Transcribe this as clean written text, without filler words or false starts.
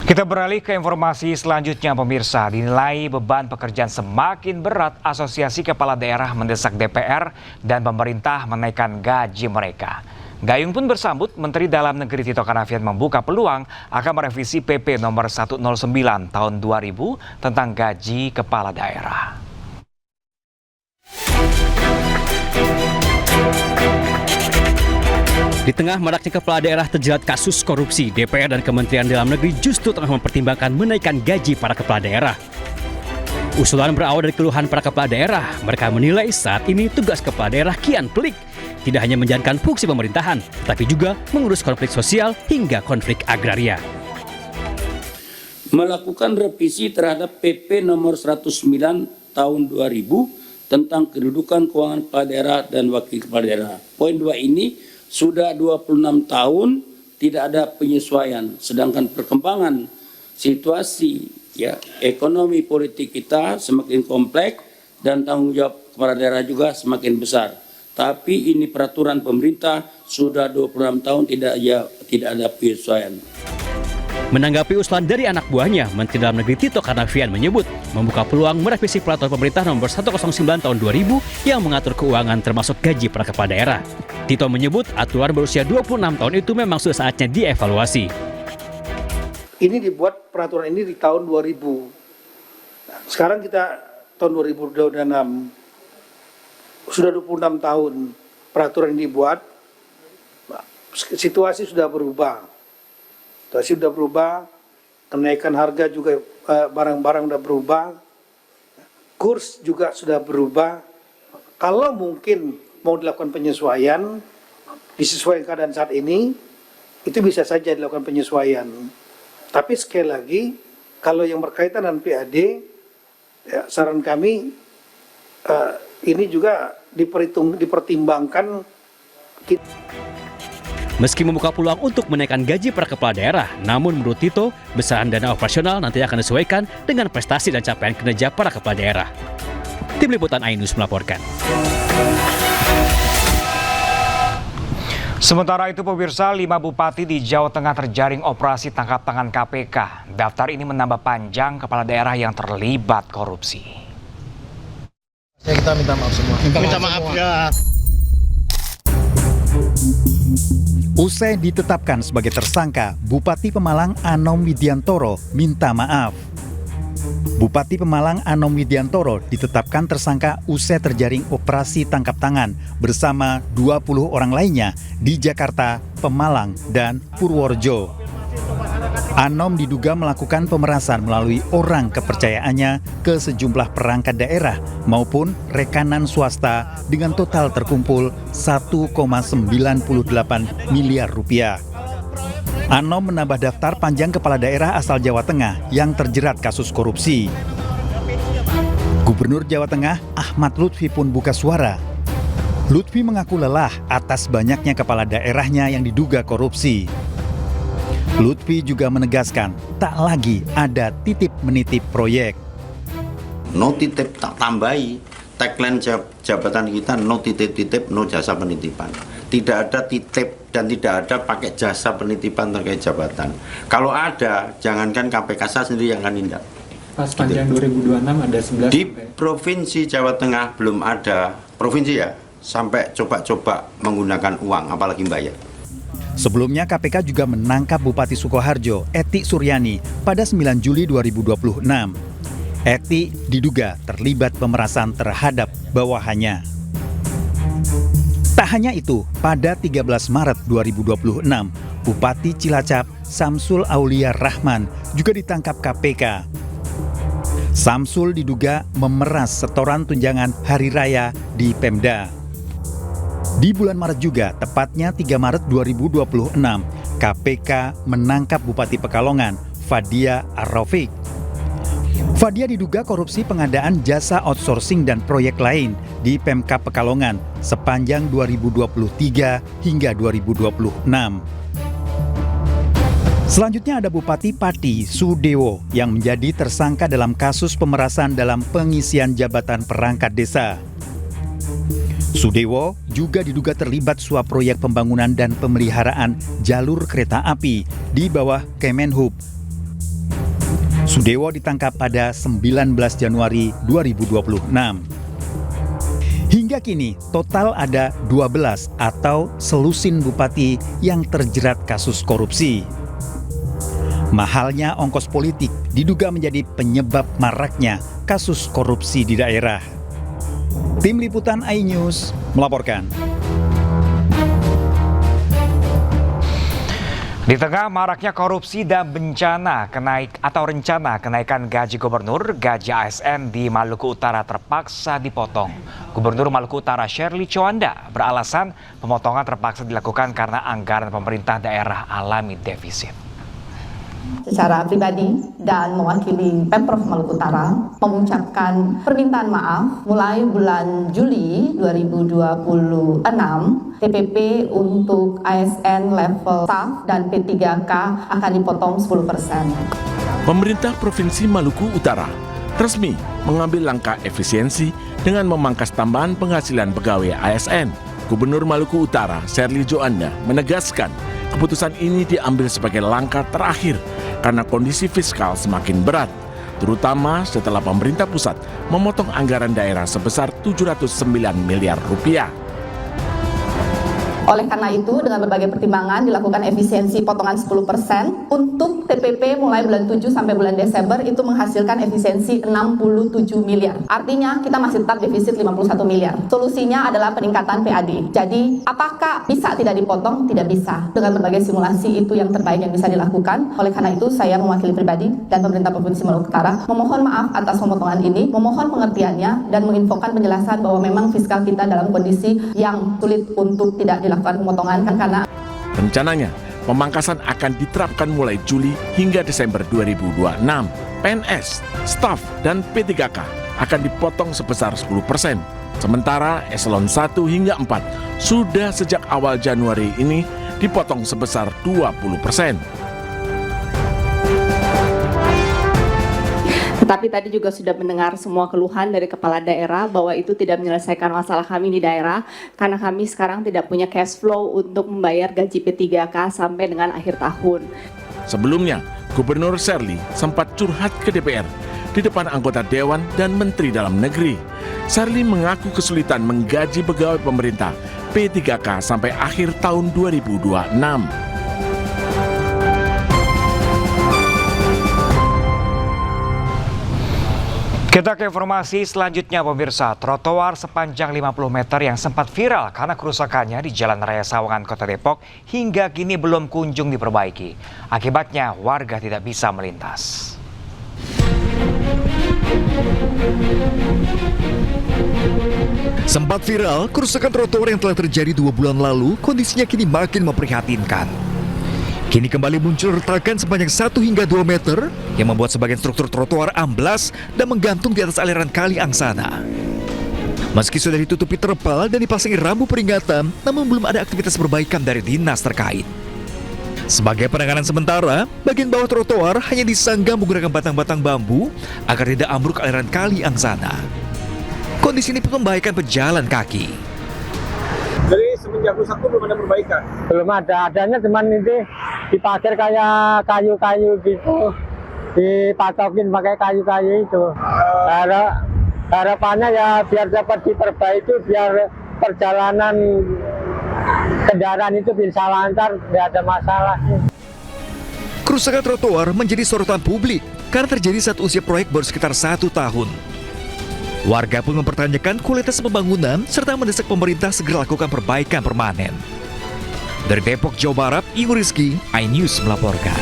Kita beralih ke informasi selanjutnya, pemirsa. Dinilai beban pekerjaan semakin berat, Asosiasi Kepala Daerah mendesak DPR dan pemerintah menaikkan gaji mereka. Gayung pun bersambut, Menteri Dalam Negeri Tito Karnavian membuka peluang akan merevisi PP nomor 109 tahun 2000 tentang gaji kepala daerah. Di tengah maraknya kepala daerah terjerat kasus korupsi, DPR dan Kementerian Dalam Negeri justru tengah mempertimbangkan menaikkan gaji para kepala daerah. Usulan berawal dari keluhan para kepala daerah. Mereka menilai saat ini tugas kepala daerah kian pelik. Tidak hanya menjalankan fungsi pemerintahan, tapi juga mengurus konflik sosial hingga konflik agraria. Melakukan revisi terhadap PP nomor 109 tahun 2000 tentang kedudukan keuangan kepala daerah dan wakil kepala daerah. Poin 2 ini sudah 26 tahun tidak ada penyesuaian, sedangkan perkembangan situasi ekonomi politik kita semakin kompleks dan tanggung jawab kepala daerah juga semakin besar. Tapi ini peraturan pemerintah sudah 26 tahun tidak ada penyesuaian. Menanggapi usulan dari anak buahnya, Menteri Dalam Negeri Tito Karnavian menyebut membuka peluang merevisi peraturan pemerintah nomor 109 tahun 2000 yang mengatur keuangan termasuk gaji para kepala daerah. Tito menyebut aturan berusia 26 tahun itu memang sudah saatnya dievaluasi. Ini dibuat peraturan ini di tahun 2000. Sekarang kita tahun 2026. Sudah 26 tahun peraturan ini dibuat. Situasi sudah berubah. Kenaikan harga juga barang-barang sudah berubah, kurs juga sudah berubah. Kalau mungkin mau dilakukan penyesuaian, disesuaikan keadaan saat ini, itu bisa saja dilakukan penyesuaian. Tapi sekali lagi, kalau yang berkaitan dengan PAD, saran kami ini juga dipertimbangkan. Meski membuka peluang untuk menaikkan gaji para kepala daerah, namun menurut Tito, besaran dana operasional nanti akan disesuaikan dengan prestasi dan capaian kinerja para kepala daerah. Tim Liputan Ainus melaporkan. Sementara itu, pemirsa, 5 bupati di Jawa Tengah terjaring operasi tangkap tangan KPK. Daftar ini menambah panjang kepala daerah yang terlibat korupsi. Kita minta maaf semua. Minta maaf ya. Usai ditetapkan sebagai tersangka, Bupati Pemalang Anom Widiantoro minta maaf. Bupati Pemalang Anom Widiantoro ditetapkan tersangka usai terjaring operasi tangkap tangan bersama 20 orang lainnya di Jakarta, Pemalang, dan Purworejo. Anom diduga melakukan pemerasan melalui orang kepercayaannya ke sejumlah perangkat daerah maupun rekanan swasta dengan total terkumpul 1,98 miliar rupiah. Anom menambah daftar panjang kepala daerah asal Jawa Tengah yang terjerat kasus korupsi. Gubernur Jawa Tengah Ahmad Lutfi pun buka suara. Lutfi mengaku lelah atas banyaknya kepala daerahnya yang diduga korupsi. Lutfi juga menegaskan tak lagi ada titip menitip proyek. No titip tak tambahi, tagline jabatan kita no titip-titip, no jasa penitipan. Tidak ada titip dan tidak ada pakai jasa penitipan terkait jabatan. Kalau ada, jangankan KPK saya sendiri yang akan tindak. Pas panjang 2026 ada 11. Di Provinsi Jawa Tengah belum ada, provinsi ya, sampai coba-coba menggunakan uang, apalagi bayar. Sebelumnya KPK juga menangkap Bupati Sukoharjo, Eti Suryani, pada 9 Juli 2026. Eti diduga terlibat pemerasan terhadap bawahannya. Tak hanya itu, pada 13 Maret 2026, Bupati Cilacap, Samsul Aulia Rahman, juga ditangkap KPK. Samsul diduga memeras setoran tunjangan hari raya di Pemda. Di bulan Maret juga, tepatnya 3 Maret 2026, KPK menangkap Bupati Pekalongan, Fadia Ar-Rafiq. Fadia diduga korupsi pengadaan jasa outsourcing dan proyek lain di Pemkab Pekalongan sepanjang 2023 hingga 2026. Selanjutnya ada Bupati Pati Sudewo yang menjadi tersangka dalam kasus pemerasan dalam pengisian jabatan perangkat desa. Sudewo juga diduga terlibat suap proyek pembangunan dan pemeliharaan jalur kereta api di bawah Kemenhub. Sudewo ditangkap pada 19 Januari 2026. Hingga kini total ada 12 atau selusin bupati yang terjerat kasus korupsi. Mahalnya ongkos politik diduga menjadi penyebab maraknya kasus korupsi di daerah. Tim Liputan iNews melaporkan. Di tengah maraknya korupsi dan rencana kenaikan gaji gubernur, gaji ASN di Maluku Utara terpaksa dipotong. Gubernur Maluku Utara Sherly Coanda beralasan pemotongan terpaksa dilakukan karena anggaran pemerintah daerah alami defisit. Secara pribadi dan mewakili Pemprov Maluku Utara mengucapkan permintaan maaf mulai bulan Juli 2026 TPP untuk ASN level staff dan P3K akan dipotong 10%. Pemerintah Provinsi Maluku Utara resmi mengambil langkah efisiensi dengan memangkas tambahan penghasilan pegawai ASN. Gubernur Maluku Utara Sherly Coanda menegaskan keputusan ini diambil sebagai langkah terakhir karena kondisi fiskal semakin berat, terutama setelah pemerintah pusat memotong anggaran daerah sebesar 709 miliar rupiah. Oleh karena itu, dengan berbagai pertimbangan dilakukan efisiensi potongan 10% untuk TPP mulai bulan 7 sampai bulan Desember itu menghasilkan efisiensi 67 miliar. Artinya kita masih tetap defisit 51 miliar. Solusinya adalah peningkatan PAD. Jadi, apakah bisa tidak dipotong? Tidak bisa. Dengan berbagai simulasi itu yang terbaik yang bisa dilakukan. Oleh karena itu, saya mewakili pribadi dan pemerintah Provinsi Maluku Utara memohon maaf atas pemotongan ini, memohon pengertiannya dan menginfokan penjelasan bahwa memang fiskal kita dalam kondisi yang sulit untuk tidak dilakukan pemotongan karena rencananya pemangkasan akan diterapkan mulai Juli hingga Desember 2026. PNS, staf, dan P3K akan dipotong sebesar 10%. Sementara eselon 1 hingga 4 sudah sejak awal Januari ini dipotong sebesar 20%. Tetapi tadi juga sudah mendengar semua keluhan dari kepala daerah bahwa itu tidak menyelesaikan masalah kami di daerah karena kami sekarang tidak punya cash flow untuk membayar gaji P3K sampai dengan akhir tahun. Sebelumnya, Gubernur Sherly sempat curhat ke DPR di depan anggota Dewan dan Menteri Dalam Negeri. Sherly mengaku kesulitan menggaji pegawai pemerintah P3K sampai akhir tahun 2026. Kita ke informasi selanjutnya pemirsa. Trotoar sepanjang 50 meter yang sempat viral karena kerusakannya di Jalan Raya Sawangan Kota Depok hingga kini belum kunjung diperbaiki. Akibatnya warga tidak bisa melintas. Sempat viral, kerusakan trotoar yang telah terjadi 2 bulan lalu kondisinya kini makin memprihatinkan. Kini kembali muncul retakan sepanjang 1 hingga 2 meter yang membuat sebagian struktur trotoar amblas dan menggantung di atas aliran kali Angsana. Meski sudah ditutupi terpal dan dipasangi rambu peringatan, namun belum ada aktivitas perbaikan dari dinas terkait. Sebagai penanganan sementara, bagian bawah trotoar hanya disanggah menggunakan batang-batang bambu agar tidak ambruk aliran kali Angsana. Kondisi ini pun membahayakan pejalan kaki. Jadi semenjak rusak itu belum ada perbaikan? Belum ada, adanya cuman ini dipakai kayak kayu-kayu gitu, dipatokin pakai kayu-kayu itu. Harapannya ya biar dapat diperbaiki, biar perjalanan kendaraan itu bisa lancar, tidak ada masalah. Kerusakan trotoar menjadi sorotan publik karena terjadi saat usia proyek baru sekitar 1 tahun. Warga pun mempertanyakan kualitas pembangunan serta mendesak pemerintah segera lakukan perbaikan permanen. Dari Depok, Jawa Barat, Ibu Rizky, iNews melaporkan.